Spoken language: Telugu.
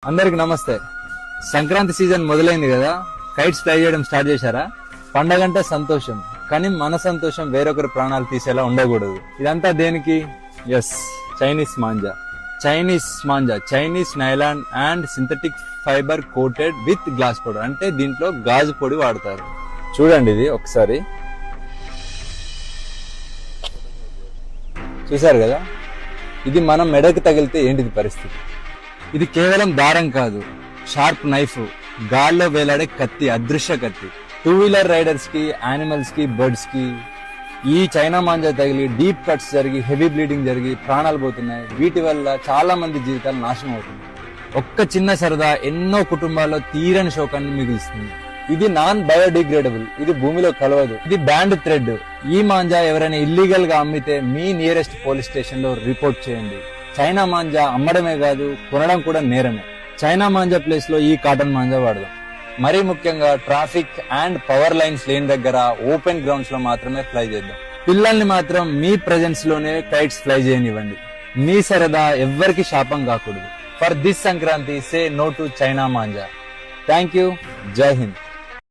అందరికి నమస్తే. సంక్రాంతి సీజన్ మొదలైంది కదా, కైట్స్ ఫ్లై చేయడం స్టార్ట్ చేశారా? పండగంటే సంతోషం, కానీ మన సంతోషం వేరొకరి ప్రాణాలు తీసేలా ఉండకూడదు. ఇదంతా దేనికి? Yes, Chinese manja. Chinese nylon and synthetic fibre coated with glass powder. అంటే దీంట్లో గాజు పొడి వాడతారు. చూడండి, ఇది ఒకసారి చూసారు కదా, ఇది మనం మెడకు తగిలితే ఏంటిది పరిస్థితి? ఇది కేవలం దారం కాదు, షార్ప్ నైఫ్, గాల్లో వేలాడే కత్తి, అదృశ్య కత్తి. 2 వీలర్ రైడర్స్ కి, యానిమల్స్ కి, బర్డ్స్ కి ఈ చైనా మాంజా తగిలి డీప్ కట్స్ జరిగి, హెవీ బ్లీడింగ్ జరిగి ప్రాణాలు పోతున్నాయి. వీటి వల్ల చాలా మంది జీవితాలు నాశనం అవుతుంది. ఒక్క చిన్న సరదా ఎన్నో కుటుంబాల్లో తీరని శోకాన్ని మిగులుస్తుంది. ఇది నాన్ బయోడిగ్రేడబుల్, ఇది భూమిలో కలవదు, ఇది బ్యాండ్ థ్రెడ్. ఈ మాంజా ఎవరైనా ఇల్లీగల్ గా అమ్మితే మీ నియరెస్ట్ పోలీస్ స్టేషన్ లో రిపోర్ట్ చేయండి. చైనా మాంజా అమ్మడమే కాదు, కొనడం కూడా నేరమే. చైనా మాంజా ప్లేస్ లో ఈ కాటన్ మాంజా వాడదాం. మరీ ముఖ్యంగా ట్రాఫిక్ అండ్ పవర్ లైన్స్ లేని దగ్గర, ఓపెన్ గ్రౌండ్స్ లో మాత్రమే ఫ్లై చేద్దాం. పిల్లల్ని మాత్రం మీ ప్రెజెన్స్ లోనే కైట్స్ ఫ్లై చేయనివ్వండి. మీ సరదా ఎవ్వరికి శాపం కాకూడదు. For this Sankranti, say no to China manja. Thank you. Jai Hind.